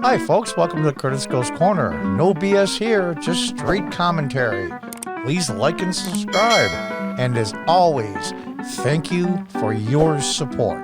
Hi, folks. Welcome to Curtis Goes Corner. No BS here, just straight commentary. Please like and subscribe. And as always, thank you for your support.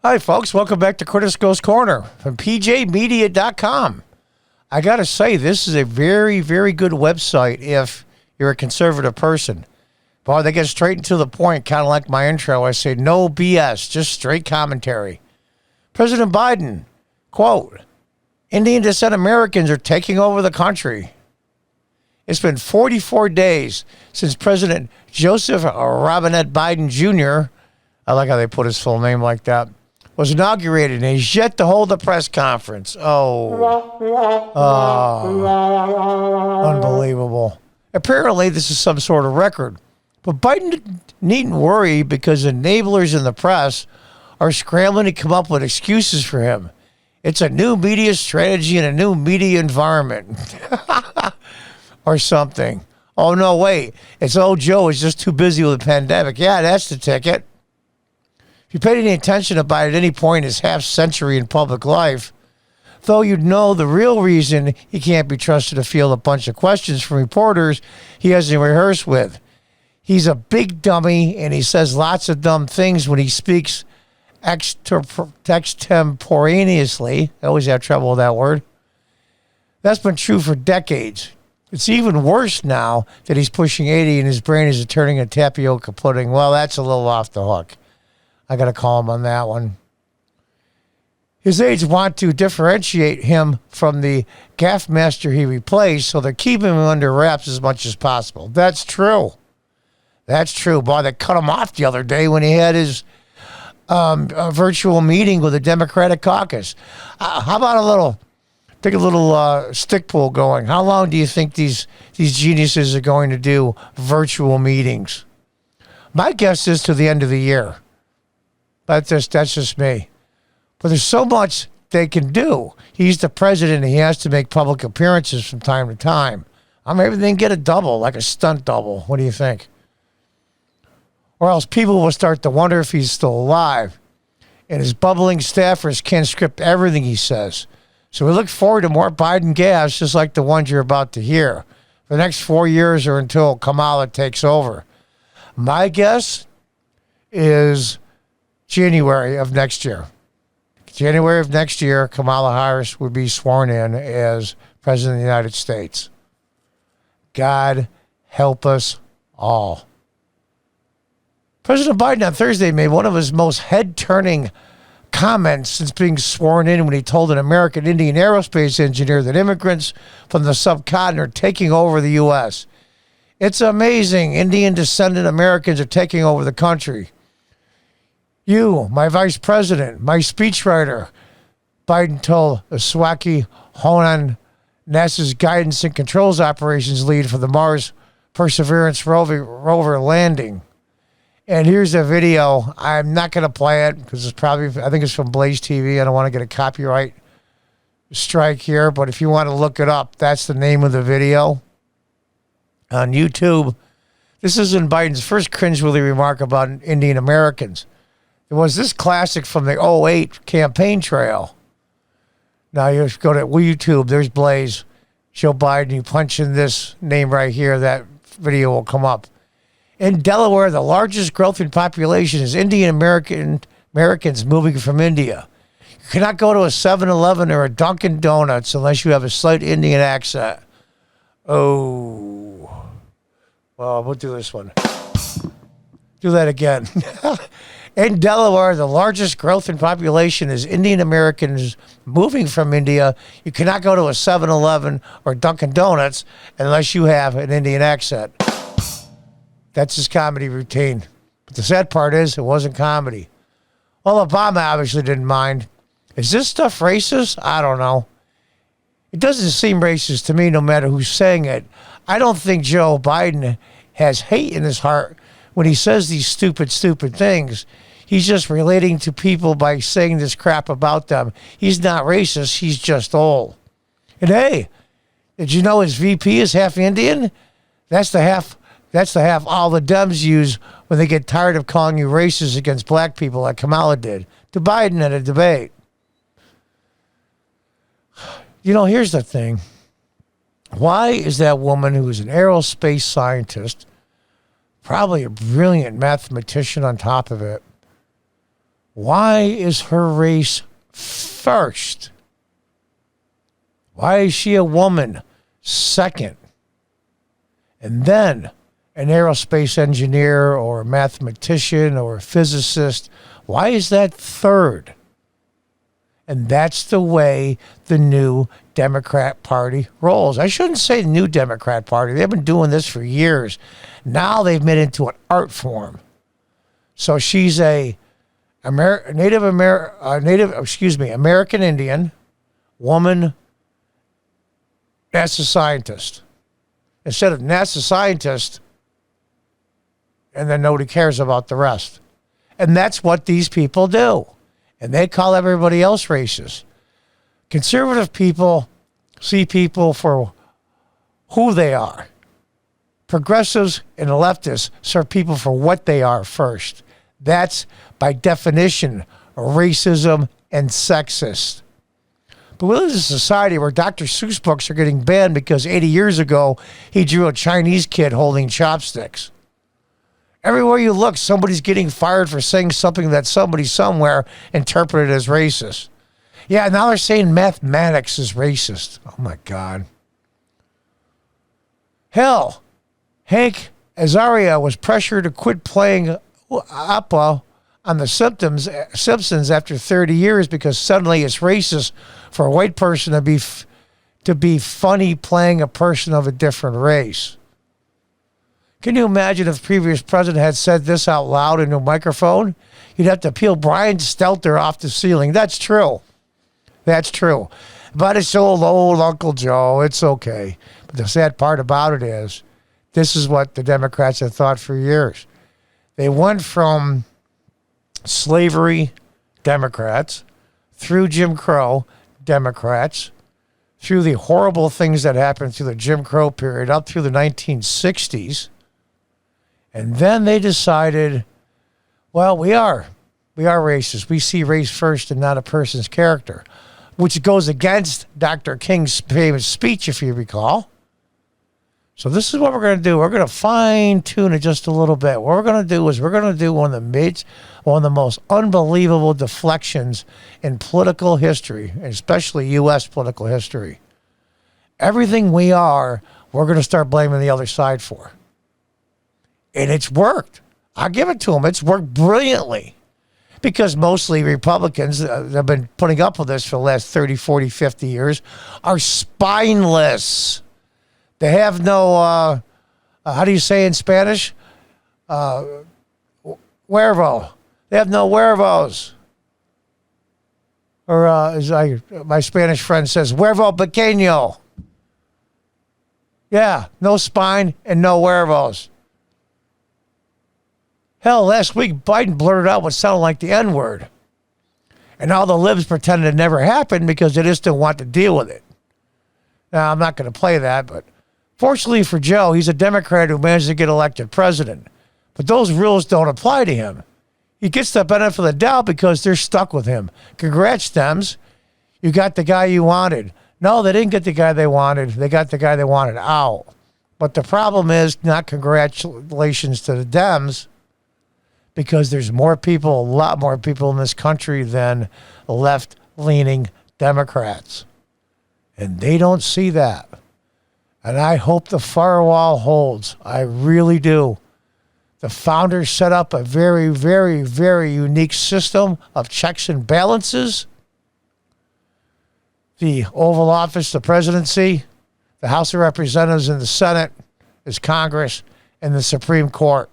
Hi, folks. Welcome back to Curtis Goes Corner from pjmedia.com. I got to say, this is a very, very good website if you're a conservative person. Boy, they get straight and to the point, kind of like my intro. I say, no BS, just straight commentary. President Biden, quote, Indian descent Americans are taking over the country. It's been 44 days since President Joseph Robinette Biden Jr., I like how they put his full name like that, was inaugurated, and he's yet to hold a press conference. Unbelievable. Apparently, this is some sort of record. But Biden needn't worry because enablers in the press are scrambling to come up with excuses for him. It's a new media strategy and a new media environment. Or something. Oh, no, wait. It's old Joe is just too busy with the pandemic. Yeah, that's the ticket. If you paid any attention to Biden at any point in his half-century in public life, though you'd know the real reason he can't be trusted to field a bunch of questions from reporters he hasn't rehearsed with. He's a big dummy, and he says lots of dumb things when he speaks extemporaneously. I always have trouble with that word. That's been true for decades. It's even worse now that he's pushing 80 and his brain is turning a tapioca pudding. Well, that's a little off the hook. I got to call him on that one. His aides want to differentiate him from the gaffe master he replaced, so they're keeping him under wraps as much as possible. That's true. That's true. Boy, they cut him off the other day when he had his virtual meeting with the Democratic caucus. How about take a little stick pull going? How long do you think these geniuses are going to do virtual meetings? My guess is to the end of the year. That's just me. But there's so much they can do. He's the president, and he has to make public appearances from time to time. Maybe they can get a double, like a stunt double. What do you think? Or else people will start to wonder if he's still alive. And his bubbling staffers can't script everything he says. So we look forward to more Biden gaffes, just like the ones you're about to hear, for the next 4 years or until Kamala takes over. My guess is January of next year. January of next year, Kamala Harris would be sworn in as President of the United States. God help us all. President Biden on Thursday made one of his most head-turning comments since being sworn in when he told an American Indian aerospace engineer that immigrants from the subcontinent are taking over the U.S. It's amazing. Indian descendant Americans are taking over the country. You, my vice president, my speechwriter, Biden told Swaki Honan, NASA's guidance and controls operations lead for the Mars Perseverance rover landing. And here's a video. I'm not going to play it because I think it's from Blaze TV. I don't want to get a copyright strike here, but if you want to look it up, that's the name of the video on YouTube. This isn't Biden's first cringeworthy remark about Indian Americans. There was this classic from the 2008 campaign trail. Now you go to YouTube, there's Blaze, Joe Biden, you punch in this name right here, that video will come up. In Delaware, the largest growth in population is Indian Americans moving from India. You cannot go to a 7-Eleven or a Dunkin' Donuts unless you have a slight Indian accent. Oh. Well, we'll do this one. Do that again. In Delaware, the largest growth in population is Indian Americans moving from India. You cannot go to a 7-Eleven or Dunkin' Donuts unless you have an Indian accent. That's his comedy routine. But the sad part is it wasn't comedy. Well, Obama obviously didn't mind. Is this stuff racist? I don't know. It doesn't seem racist to me no matter who's saying it. I don't think Joe Biden has hate in his heart when he says these stupid things. He's just relating to people by saying this crap about them. He's not racist. He's just old. And hey, did you know his VP is half Indian? That's the half all the Dems use when they get tired of calling you racist against black people like Kamala did to Biden at a debate. You know, here's the thing. Why is that woman who is an aerospace scientist, probably a brilliant mathematician on top of it, why is her race first? Why is she a woman second? And then an aerospace engineer or a mathematician or a physicist, why is that third? And that's the way the new Democrat Party rolls. I shouldn't say new Democrat Party. They've been doing this for years. Now they've made it into an art form. So she's a American Indian woman NASA scientist. Instead of NASA scientist, and then nobody cares about the rest. And that's what these people do. And they call everybody else racist. Conservative people see people for who they are. Progressives and leftists see people for what they are first. That's, by definition, racism and sexist. But we live in a society where Dr. Seuss books are getting banned because 80 years ago, he drew a Chinese kid holding chopsticks. Everywhere you look, somebody's getting fired for saying something that somebody somewhere interpreted as racist. Yeah, now they're saying mathematics is racist. Oh, my God. Hell, Hank Azaria was pressured to quit playing Appa on The Simpsons after 30 years because suddenly it's racist for a white person to be funny playing a person of a different race. Can you imagine if the previous president had said this out loud into a microphone? You'd have to peel Brian Stelter off the ceiling. That's true. That's true. But it's old Uncle Joe. It's okay. But the sad part about it is, this is what the Democrats have thought for years. They went from slavery Democrats, through Jim Crow Democrats, through the horrible things that happened through the Jim Crow period up through the 1960s. And then they decided, well, we are racist. We see race first and not a person's character, which goes against Dr. King's famous speech, if you recall. So this is what we're going to do. We're going to fine tune it just a little bit. What we're going to do is we're going to do one of the most unbelievable deflections in political history, especially U.S. political history. Everything we are, we're going to start blaming the other side for. And it's worked. I'll give it to them. It's worked brilliantly. Because mostly Republicans that have been putting up with this for the last 30, 40, 50 years are spineless. They have no, how do you say in Spanish? Huevo. They have no huevos. Or as my Spanish friend says, huevo pequeño. Yeah, no spine and no huevos. Hell, last week, Biden blurted out what sounded like the N-word. And all the libs pretended it never happened because they just didn't want to deal with it. Now, I'm not going to play that, but fortunately for Joe, he's a Democrat who managed to get elected president. But those rules don't apply to him. He gets the benefit of the doubt because they're stuck with him. Congrats, Dems. You got the guy you wanted. No, they didn't get the guy they wanted. They got the guy they wanted out. But the problem is not congratulations to the Dems, because there's more people, a lot more people in this country than left-leaning Democrats. And they don't see that. And I hope the firewall holds. I really do. The founders set up a very, very, very unique system of checks and balances. The Oval Office, the presidency, the House of Representatives, and the Senate is Congress, and the Supreme Court.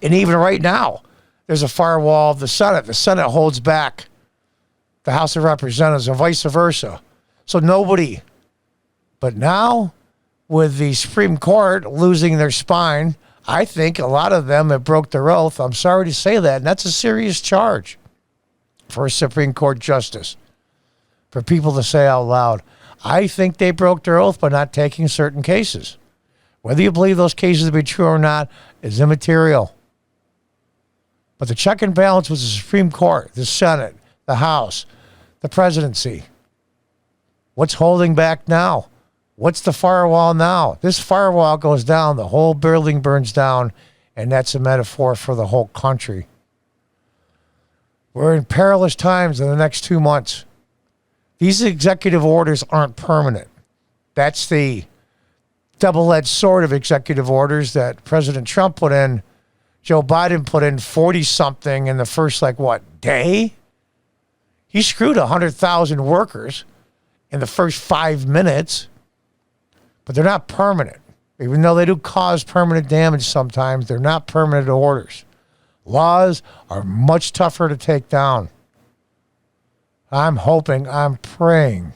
And even right now, there's a firewall of the Senate. The Senate holds back the House of Representatives and vice versa. So nobody. But now, with the Supreme Court losing their spine, I think a lot of them have broke their oath. I'm sorry to say that. And that's a serious charge for a Supreme Court justice, for people to say out loud. I think they broke their oath by not taking certain cases. Whether you believe those cases to be true or not is immaterial. But the check and balance was the Supreme Court, the Senate, the House, the presidency. What's holding back now? What's the firewall now? This firewall goes down, the whole building burns down, and that's a metaphor for the whole country. We're in perilous times in the next 2 months. These executive orders aren't permanent. That's the double-edged sword of executive orders that President Trump put in. Joe Biden put in 40-something in the first, day? He screwed 100,000 workers in the first 5 minutes, but they're not permanent. Even though they do cause permanent damage sometimes, they're not permanent orders. Laws are much tougher to take down. I'm hoping, I'm praying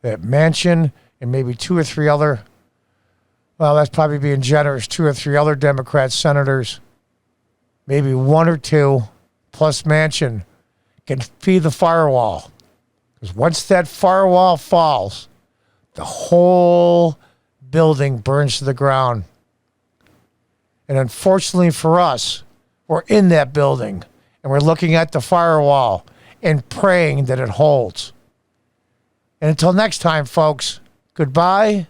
that Manchin and maybe 2 or 3 other, well, that's probably being generous, 2 or 3 other Democrat senators, maybe 1 or 2, plus Manchin, can be the firewall. Because once that firewall falls, the whole building burns to the ground. And unfortunately for us, we're in that building and we're looking at the firewall and praying that it holds. And until next time, folks, goodbye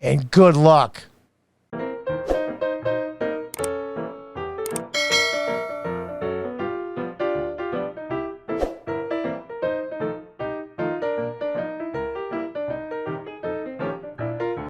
and good luck.